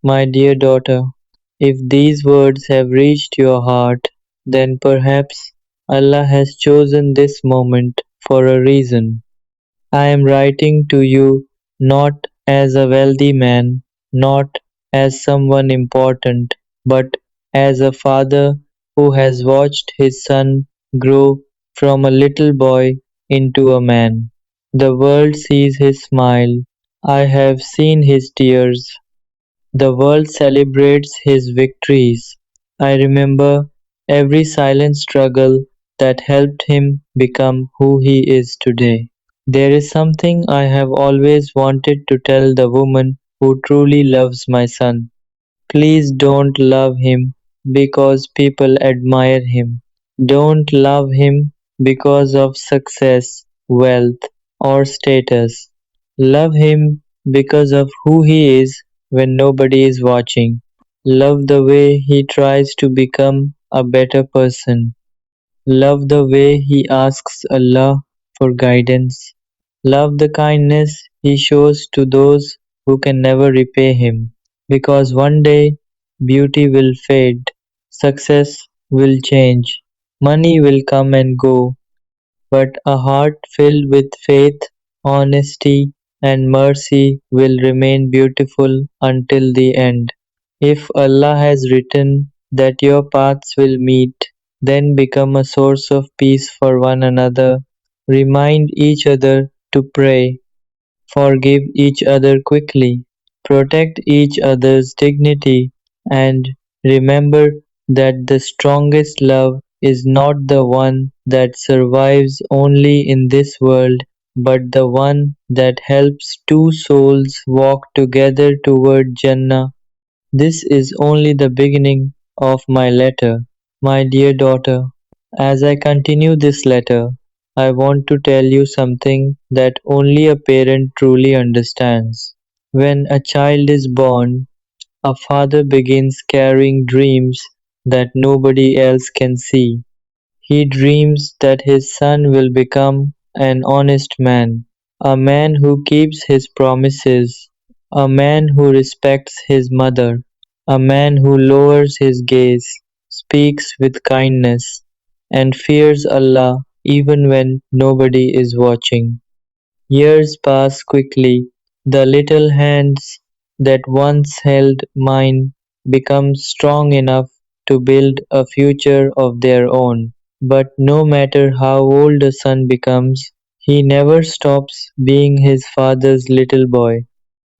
My dear daughter, if these words have reached your heart, then perhaps Allah has chosen this moment for a reason. I am writing to you not as a wealthy man, not as someone important, but as a father who has watched his son grow from a little boy into a man. The world sees his smile. I have seen his tears. The world celebrates his victories. I remember every silent struggle that helped him become who he is today. There is something I have always wanted to tell the woman who truly loves my son. Please don't love him because people admire him. Don't love him because of success, wealth, or status. Love him because of who he is when nobody is watching. Love the way he tries to become a better person. Love the way he asks Allah for guidance. Love the kindness he shows to those who can never repay him. Because one day beauty will fade, success will change, money will come and go, but a heart filled with faith, honesty, and mercy will remain beautiful until the end. If Allah has written that your paths will meet, then become a source of peace for one another. Remind each other to pray, forgive each other quickly, protect each other's dignity, and remember that the strongest love is not the one that survives only in this world, but the one that helps two souls walk together toward Jannah. This is only the beginning of my letter, my dear daughter. As I continue this letter, I want to tell you something that only a parent truly understands. When a child is born, a father begins carrying dreams that nobody else can see. He dreams that his son will become an honest man, a man who keeps his promises, a man who respects his mother, a man who lowers his gaze, speaks with kindness, and fears Allah even when nobody is watching. Years pass quickly. The little hands that once held mine become strong enough to build a future of their own. But no matter how old a son becomes, he never stops being his father's little boy.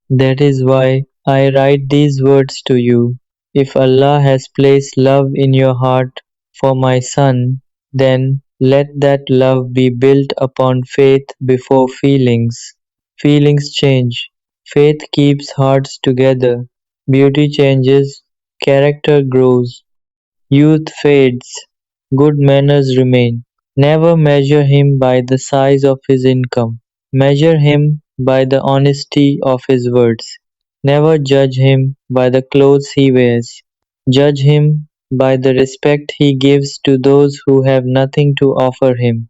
That is why I write these words to you. If Allah has placed love in your heart for my son, then let that love be built upon faith before feelings. Feelings change. Faith keeps hearts together. Beauty changes. Character grows. Youth fades. Good manners remain. Never measure him by the size of his income. Measure him by the honesty of his words. Never judge him by the clothes he wears. Judge him by the respect he gives to those who have nothing to offer him.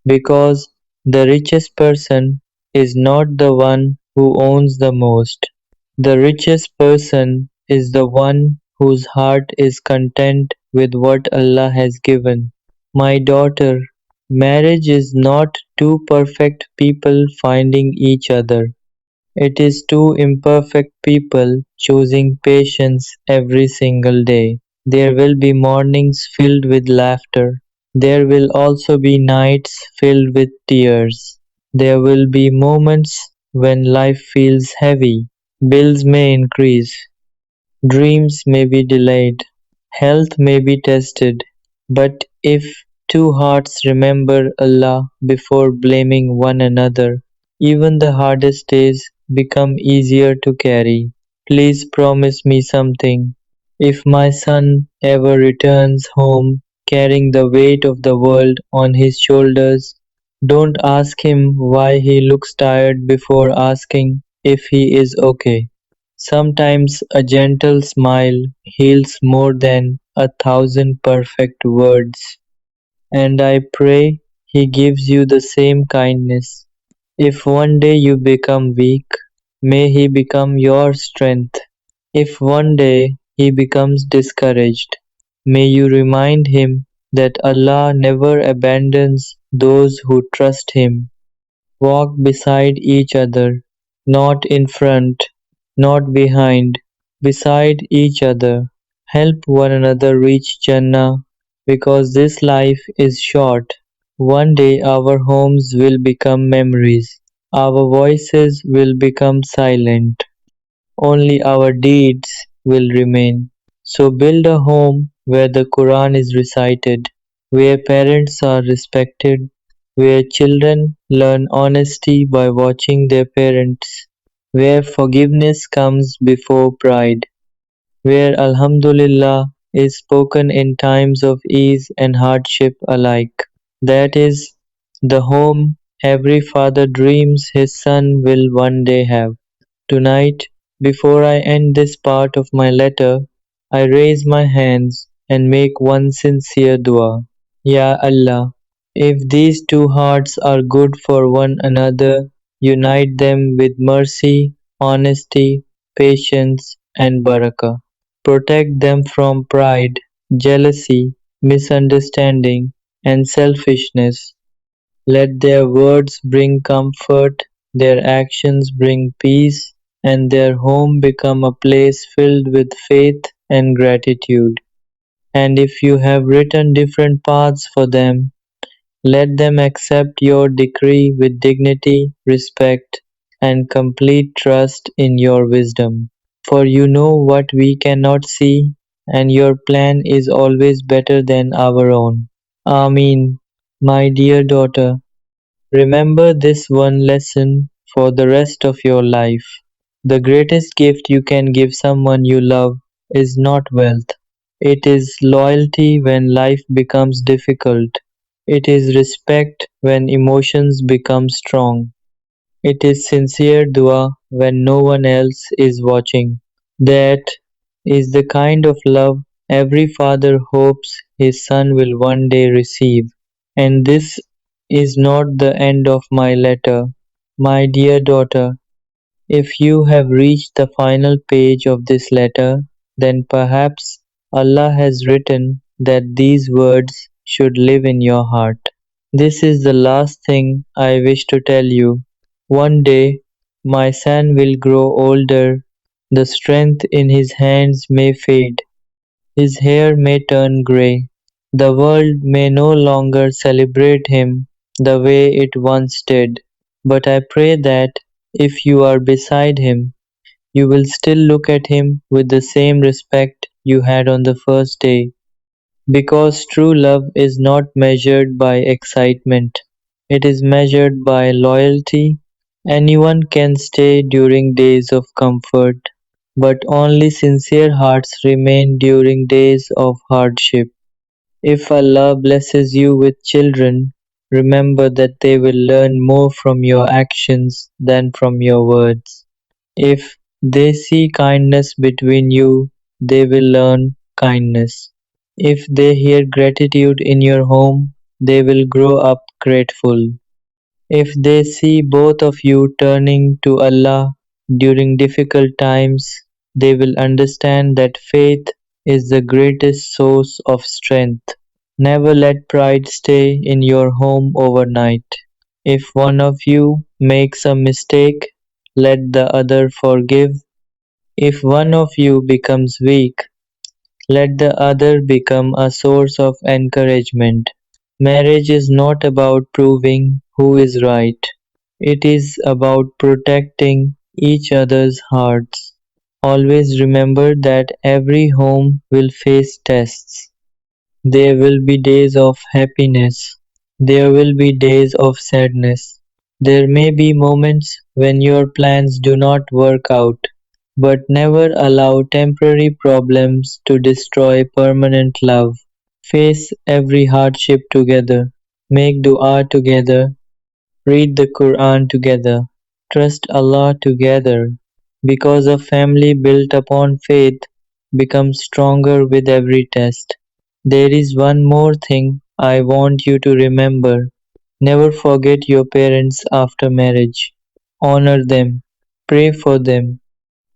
Because the richest person is not the one who owns the most. The richest person is the one whose heart is content with what Allah has given. My daughter, marriage is not two perfect people finding each other. It is two imperfect people choosing patience every single day. There will be mornings filled with laughter. There will also be nights filled with tears. There will be moments when life feels heavy. Bills may increase. Dreams may be delayed. Health may be tested. But if two hearts remember Allah before blaming one another, even the hardest days become easier to carry. Please promise me something. If my son ever returns home carrying the weight of the world on his shoulders, don't ask him why he looks tired before asking if he is okay. Sometimes a gentle smile heals more than 1,000 perfect words, and I pray he gives you the same kindness. If one day you become weak, may he become your strength. If one day he becomes discouraged, may you remind him that Allah never abandons those who trust Him. Walk beside each other, not in front, not behind, beside each other. Help one another reach Jannah because this life is short. One day our homes will become memories. Our voices will become silent. Only our deeds will remain. So build a home where the Quran is recited, where parents are respected, where children learn honesty by watching their parents, where forgiveness comes before pride, where Alhamdulillah is spoken in times of ease and hardship alike. That is the home every father dreams his son will one day have. Tonight, before I end this part of my letter, I raise my hands and make one sincere dua. Ya Allah, if these two hearts are good for one another, unite them with mercy, honesty, patience, and barakah. Protect them from pride, jealousy, misunderstanding, and selfishness. Let their words bring comfort, their actions bring peace, and their home become a place filled with faith and gratitude. And if you have written different paths for them, let them accept your decree with dignity, respect, and complete trust in your wisdom. For you know what we cannot see, and your plan is always better than our own. Ameen. My dear daughter, remember this one lesson for the rest of your life. The greatest gift you can give someone you love is not wealth. It is loyalty when life becomes difficult. It is respect when emotions become strong. It is sincere dua when no one else is watching. That is the kind of love every father hopes his son will one day receive. And this is not the end of my letter. My dear daughter, if you have reached the final page of this letter, then perhaps Allah has written that these words should live in your heart. This is the last thing I wish to tell you. One day, my son will grow older, the strength in his hands may fade, his hair may turn grey, the world may no longer celebrate him the way it once did. But I pray that if you are beside him, you will still look at him with the same respect you had on the first day. Because true love is not measured by excitement, it is measured by loyalty. Anyone can stay during days of comfort, but only sincere hearts remain during days of hardship. If Allah blesses you with children, remember that they will learn more from your actions than from your words. If they see kindness between you, they will learn kindness. If they hear gratitude in your home, they will grow up grateful. If they see both of you turning to Allah during difficult times, they will understand that faith is the greatest source of strength. Never let pride stay in your home overnight. If one of you makes a mistake, let the other forgive. If one of you becomes weak, let the other become a source of encouragement. Marriage is not about proving who is right. It is about protecting each other's hearts. Always remember that every home will face tests. There will be days of happiness. There will be days of sadness. There may be moments when your plans do not work out, but never allow temporary problems to destroy permanent love. Face every hardship together. Make dua together. Read the Quran together. Trust Allah together. Because a family built upon faith becomes stronger with every test. There is one more thing I want you to remember. Never forget your parents after marriage. Honor them. Pray for them.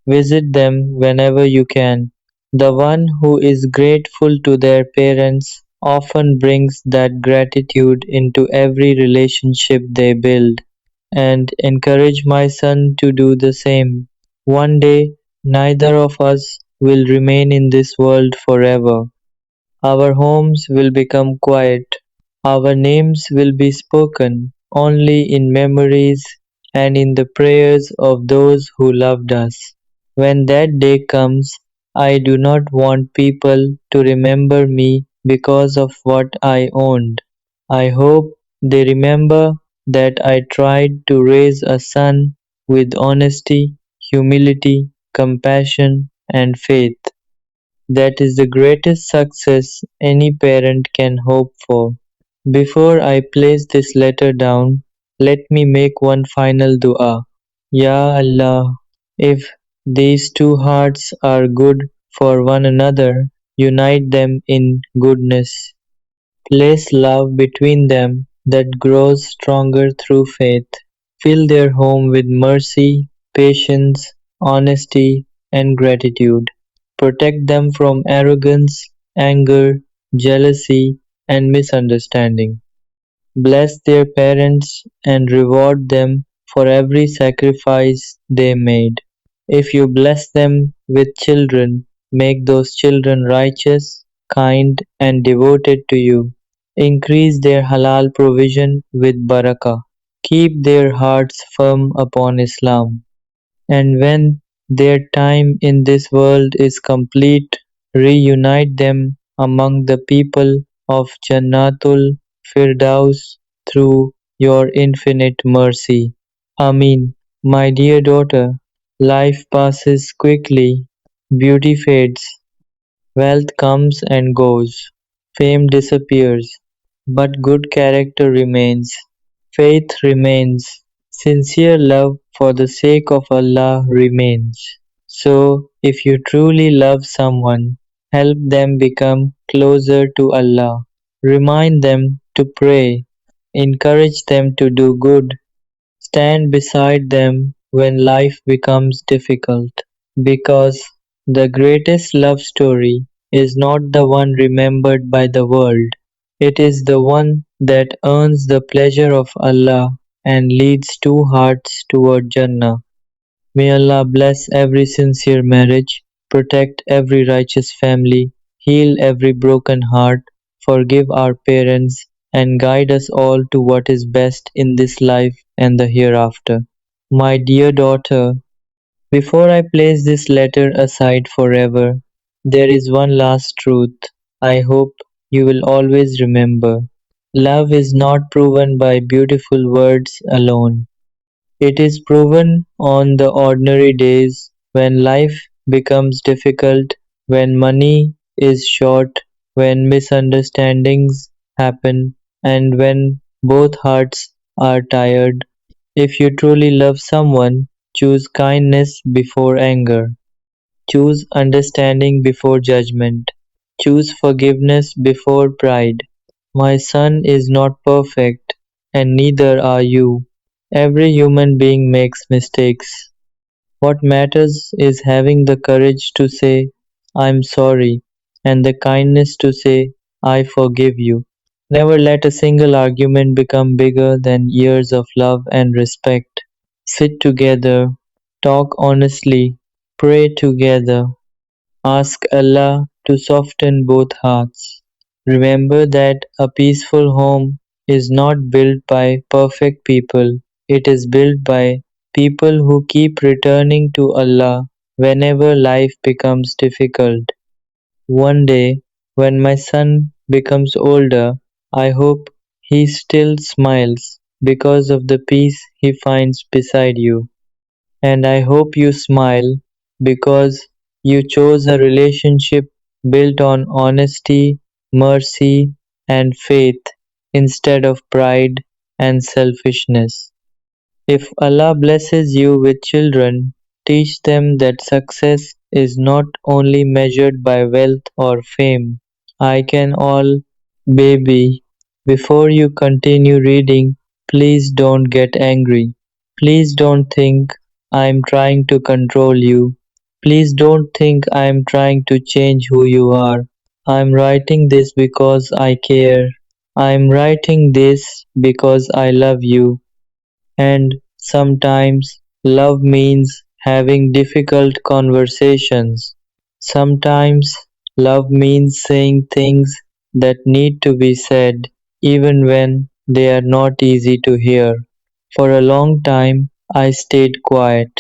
Visit them whenever you can. The one who is grateful to their parents often brings that gratitude into every relationship they build, and encourage my son to do the same. One day, neither of us will remain in this world forever. Our homes will become quiet, our names will be spoken only in memories and in the prayers of those who loved us. When that day comes, I do not want people to remember me because of what I owned. I hope they remember that I tried to raise a son with honesty, humility, compassion, and faith. That is the greatest success any parent can hope for. Before I place this letter down, let me make one final dua. Ya Allah, if these two hearts are good for one another, unite them in goodness. Place love between them that grows stronger through faith. Fill their home with mercy, patience, honesty, and gratitude. Protect them from arrogance, anger, jealousy, and misunderstanding. Bless their parents and reward them for every sacrifice they made. If you bless them with children, make those children righteous, kind, and devoted to you. Increase their halal provision with barakah. Keep their hearts firm upon Islam. And when their time in this world is complete, reunite them among the people of Jannatul Firdaus through your infinite mercy. Amin. My dear daughter, life passes quickly, beauty fades, wealth comes and goes, fame disappears, but good character remains, faith remains, sincere love for the sake of Allah remains. So, if you truly love someone, help them become closer to Allah. Remind them to pray, encourage them to do good, stand beside them when life becomes difficult. Because the greatest love story is not the one remembered by the world, it is the one that earns the pleasure of Allah and leads two hearts toward Jannah. May Allah bless every sincere marriage, protect every righteous family, heal every broken heart, forgive our parents, and guide us all to what is best in this life and the hereafter. My dear daughter, before I place this letter aside forever, there is one last truth I hope you will always remember. Love is not proven by beautiful words alone. It is proven on the ordinary days when life becomes difficult, when money is short, when misunderstandings happen, and when both hearts are tired. If you truly love someone, choose kindness before anger. Choose understanding before judgment. Choose forgiveness before pride. My son is not perfect, and neither are you. Every human being makes mistakes. What matters is having the courage to say, I'm sorry, and the kindness to say, I forgive you. Never let a single argument become bigger than years of love and respect. Sit together, talk honestly, pray together, ask Allah to soften both hearts. Remember that a peaceful home is not built by perfect people, it is built by people who keep returning to Allah whenever life becomes difficult. One day, when my son becomes older, I hope he still smiles because of the peace he finds beside you. And I hope you smile because you chose a relationship built on honesty, mercy, and faith instead of pride and selfishness. If Allah blesses you with children, teach them that success is not only measured by wealth or fame. I can all baby. Before you continue reading, please don't get angry. Please don't think I'm trying to control you. Please don't think I am trying to change who you are. I'm writing this because I care. I'm writing this because I love you. And sometimes love means having difficult conversations. Sometimes love means saying things that need to be said, even when they are not easy to hear. For a long time, I stayed quiet.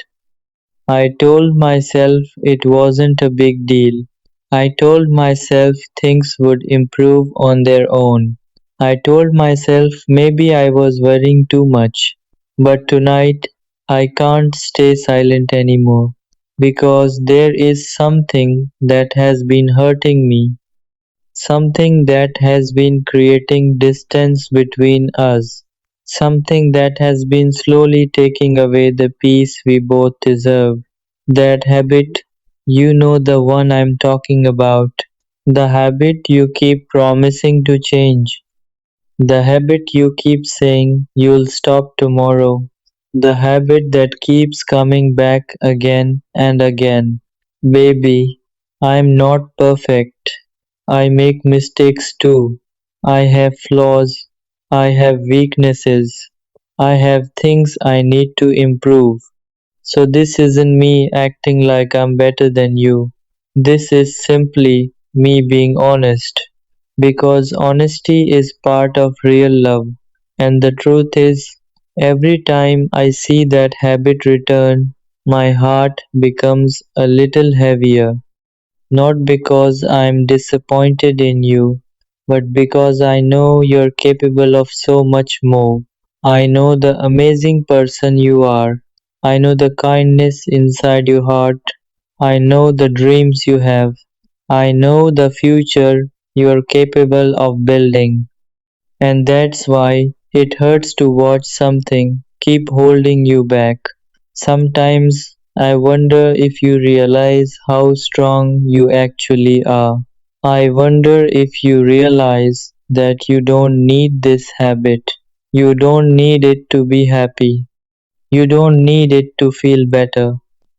I told myself it wasn't a big deal. I told myself things would improve on their own. I told myself maybe I was worrying too much. But tonight, I can't stay silent anymore because there is something that has been hurting me, something that has been creating distance between us, something that has been slowly taking away the peace we both deserve. That habit, you know the one I'm talking about. The habit you keep promising to change. The habit you keep saying you'll stop tomorrow. The habit that keeps coming back again and again. Baby, I'm not perfect. I make mistakes too. I have flaws. I have weaknesses. I have things I need to improve. So this isn't me acting like I'm better than you. This is simply me being honest. Because honesty is part of real love. And the truth is, every time I see that habit return, my heart becomes a little heavier. Not because I'm disappointed in you, but because I know you're capable of so much more. I know the amazing person you are. I know the kindness inside your heart. I know the dreams you have. I know the future you're capable of building. And that's why it hurts to watch something keep holding you back. Sometimes I wonder if you realize how strong you actually are. I wonder if you realize that you don't need this habit. You don't need it to be happy. You don't need it to feel better.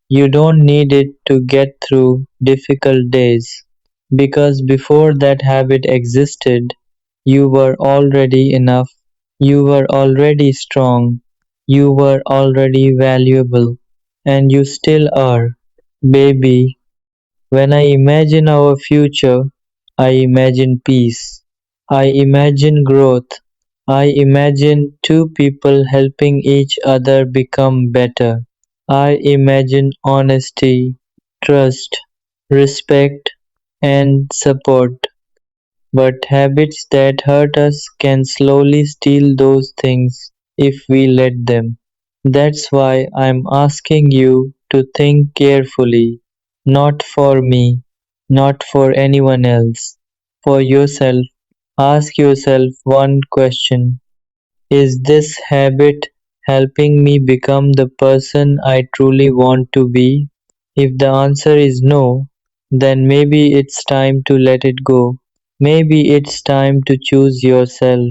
You don't need it to get through difficult days. Because before that habit existed, you were already enough. You were already strong. You were already valuable. And you still are. Baby, when I imagine our future, I imagine peace. I imagine growth. I imagine two people helping each other become better. I imagine honesty, trust, respect, and support. But habits that hurt us can slowly steal those things if we let them. That's why I'm asking you to think carefully, not for me, not for anyone else, for yourself. Ask yourself one question. Is this habit helping me become the person I truly want to be? If the answer is no, then maybe it's time to let it go. Maybe it's time to choose yourself.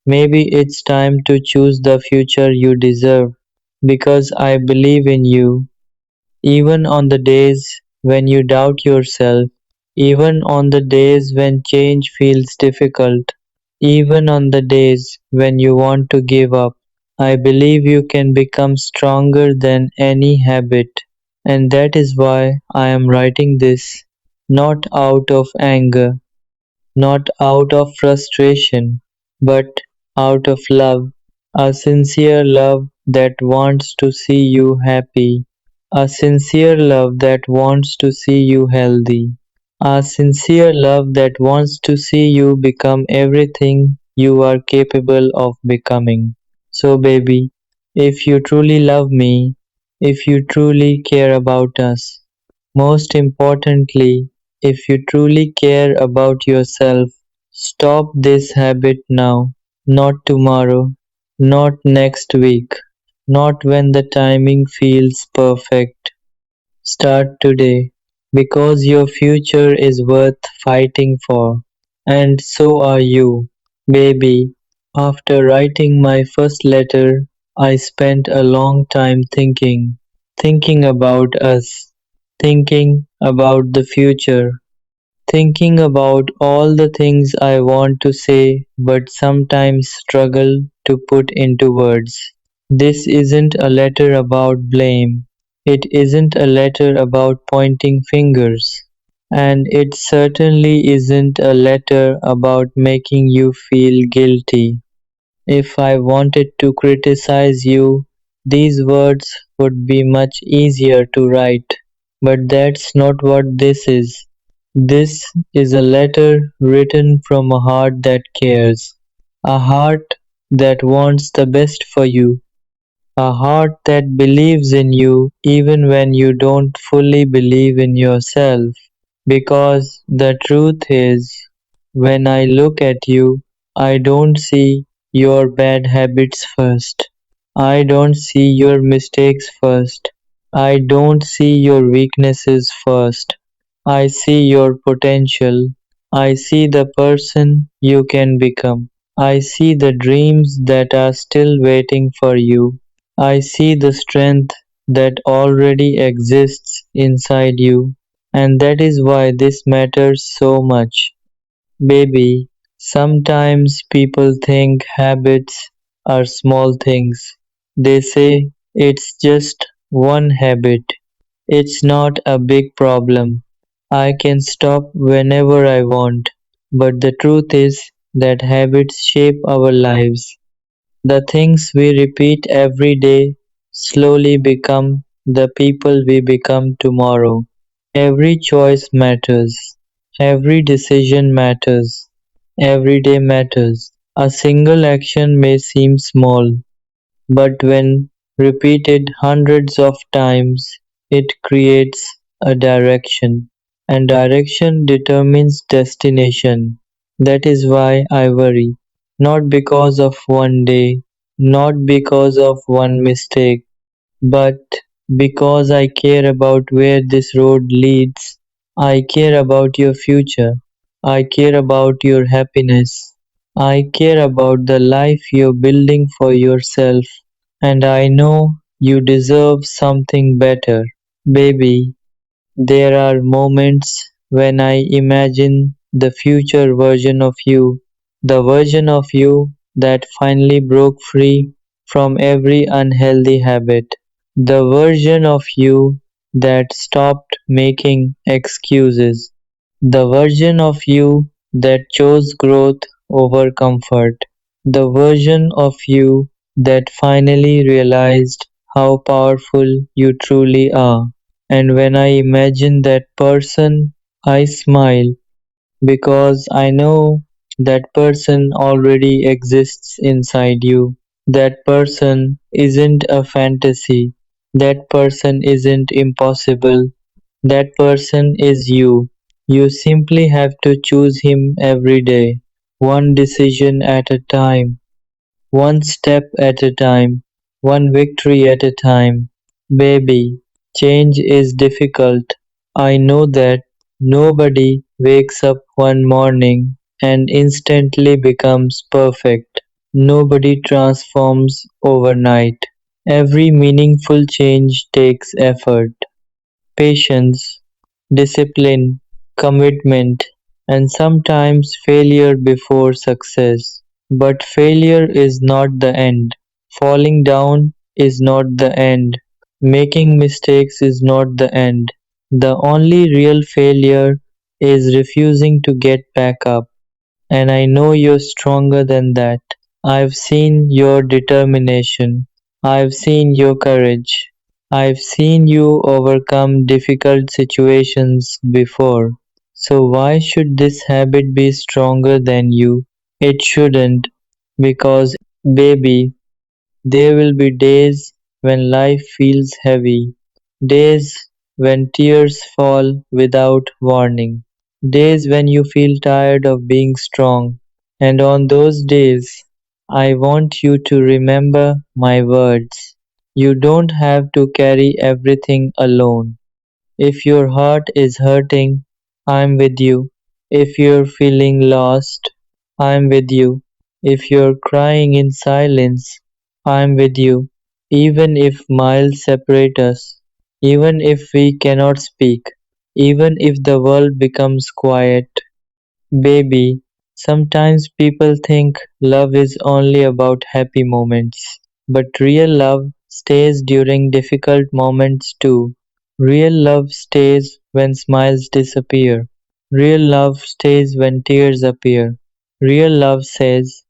Maybe it's time to choose the future you deserve. Because I believe in you. Even on the days when you doubt yourself, even on the days when change feels difficult, even on the days when you want to give up, I believe you can become stronger than any habit. And that is why I am writing this, not out of anger, not out of frustration, but out of love, a sincere love that wants to see you happy, a sincere love that wants to see you healthy, a sincere love that wants to see you become everything you are capable of becoming. So, baby, if you truly love me, if you truly care about us, most importantly, if you truly care about yourself, stop this habit now, not tomorrow, not next week, not when the timing feels perfect. Start today because your future is worth fighting for. And so are you, baby. After writing my first letter, I spent a long time thinking about us. thinking about the future, thinking about all the things I want to say but sometimes struggle to put into words. This isn't a letter about blame. It isn't a letter about pointing fingers. And it certainly isn't a letter about making you feel guilty. If I wanted to criticize you, these words would be much easier to write. But that's not what this is. This is a letter written from a heart that cares, a heart that wants the best for you, a heart that believes in you even when you don't fully believe in yourself. Because the truth is, when I look at you, I don't see your bad habits first. I don't see your mistakes first. I don't see your weaknesses first. I see your potential. I see the person you can become. I see the dreams that are still waiting for you. I see the strength that already exists inside you. And that is why this matters so much. Baby, sometimes people think habits are small things. They say it's just one habit. It's not a big problem. I can stop whenever I want. But the truth is that habits shape our lives. The things we repeat every day slowly become the people we become tomorrow. Every choice matters. Every decision matters. Every day matters. A single action may seem small, but when repeated hundreds of times, it creates a direction. And direction determines destination. That is why I worry. Not because of one day, not because of one mistake, but because I care about where this road leads. I care about your future. I care about your happiness. I care about the life you're building for yourself. And I know you deserve something better. Baby, there are moments when I imagine the future version of you, the version of you that finally broke free from every unhealthy habit, the version of you that stopped making excuses, the version of you that chose growth over comfort, the version of you that finally realized how powerful you truly are. And when I imagine that person, I smile because I know that person already exists inside you. That person isn't a fantasy. That person isn't impossible. That person is you. You simply have to choose him every day, one decision at a time. One step at a time, one victory at a time. Baby, change is difficult. I know that nobody wakes up one morning and instantly becomes perfect. Nobody transforms overnight. Every meaningful change takes effort, patience, discipline, commitment, and sometimes failure before success. But failure is not the end. Falling down is not the end. Making mistakes is not the end. The only real failure is refusing to get back up. And I know you're stronger than that. I've seen your determination. I've seen your courage. I've seen you overcome difficult situations before. So why should this habit be stronger than you? It shouldn't, because, baby, there will be days when life feels heavy, days when tears fall without warning, days when you feel tired of being strong. And on those days, I want you to remember my words. You don't have to carry everything alone. If your heart is hurting, I'm with you. If you're feeling lost, I'm with you. If you're crying in silence, I'm with you. Even if miles separate us, even if we cannot speak, even if the world becomes quiet. Baby, sometimes people think love is only about happy moments, but real love stays during difficult moments too. Real love stays when smiles disappear. Real love stays when tears appear. Real love says,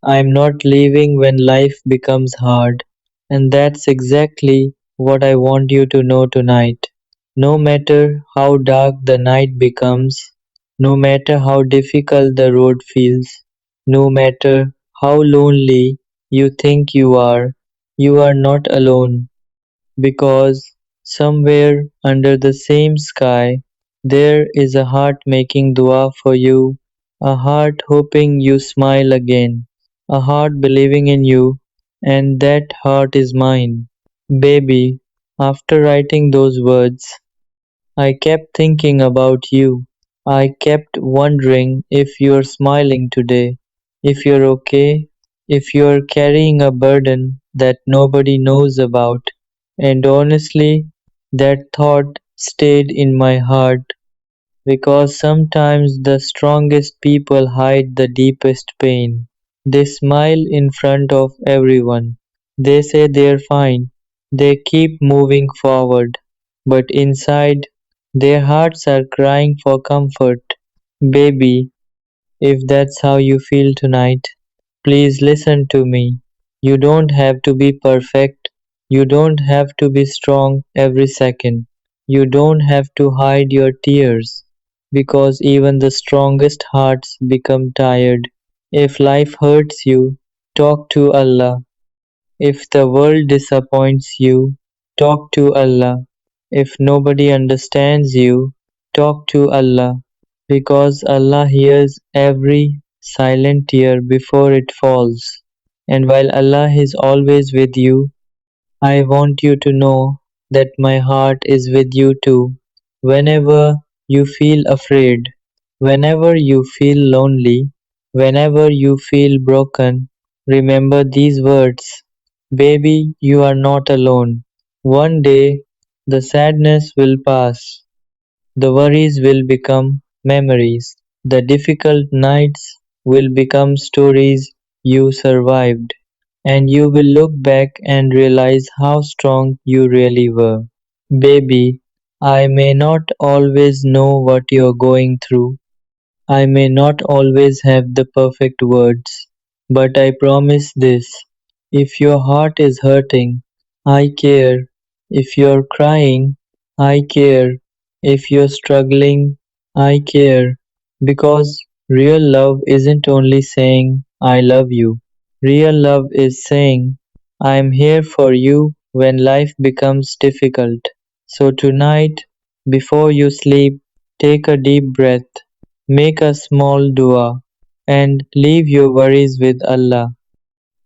I'm not leaving when life becomes hard. And that's exactly what I want you to know tonight. No matter how dark the night becomes, no matter how difficult the road feels, no matter how lonely you think you are not alone. Because somewhere under the same sky there is a heart making dua for you, a heart hoping you smile again, a heart believing in you, and that heart is mine. Baby, after writing those words, I kept thinking about you. I kept wondering if you're smiling today, if you're okay, if you're carrying a burden that nobody knows about. And honestly, that thought stayed in my heart because sometimes the strongest people hide the deepest pain. They smile in front of everyone. They say they're fine. They keep moving forward. But inside, their hearts are crying for comfort. Baby, if that's how you feel tonight, please listen to me. You don't have to be perfect. You don't have to be strong every second. You don't have to hide your tears. Because even the strongest hearts become tired. If life hurts you, talk to Allah. If the world disappoints you, talk to Allah. If nobody understands you, talk to Allah. Because Allah hears every silent tear before it falls. And while Allah is always with you, I want you to know that my heart is with you too. Whenever you feel afraid, whenever you feel lonely, whenever you feel broken, remember these words. Baby, you are not alone. One day the sadness will pass, the worries will become memories, the difficult nights will become stories you survived, and you will look back and realize how strong you really were. Baby, I may not always know what you're going through. I may not always have the perfect words, but I promise this. If your heart is hurting, I care. If you're crying, I care. If you're struggling, I care. Because real love isn't only saying, I love you. Real love is saying, I'm here for you when life becomes difficult. So tonight, before you sleep, take a deep breath, make a small dua, and leave your worries with Allah.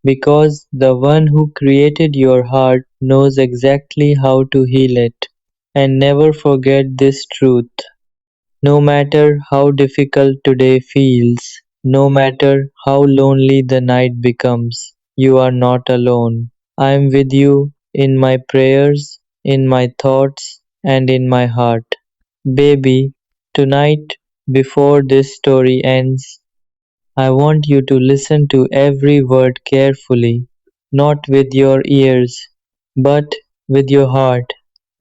Because the one who created your heart knows exactly how to heal it. And never forget this truth. No matter how difficult today feels, no matter how lonely the night becomes, you are not alone. I am with you in my prayers, in my thoughts, and in my heart. Baby, tonight, before this story ends, I want you to listen to every word carefully, not with your ears, but with your heart,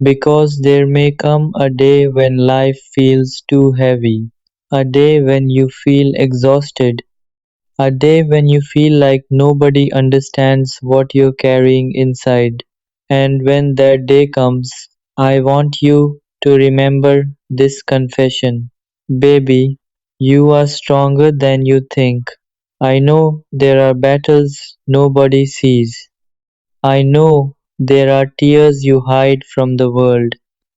because there may come a day when life feels too heavy, a day when you feel exhausted, a day when you feel like nobody understands what you're carrying inside. And when that day comes, I want you to remember this confession. Baby, you are stronger than you think. I know there are battles nobody sees. I know there are tears you hide from the world.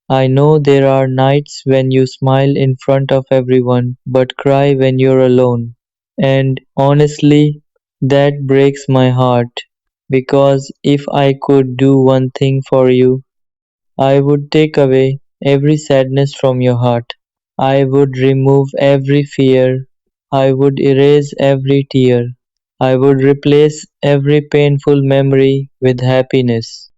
I know there are nights when you smile in front of everyone but cry when you're alone. And honestly, that breaks my heart because if I could do one thing for you, I would take away every sadness from your heart. I would remove every fear. I would erase every tear. I would replace every painful memory with happiness.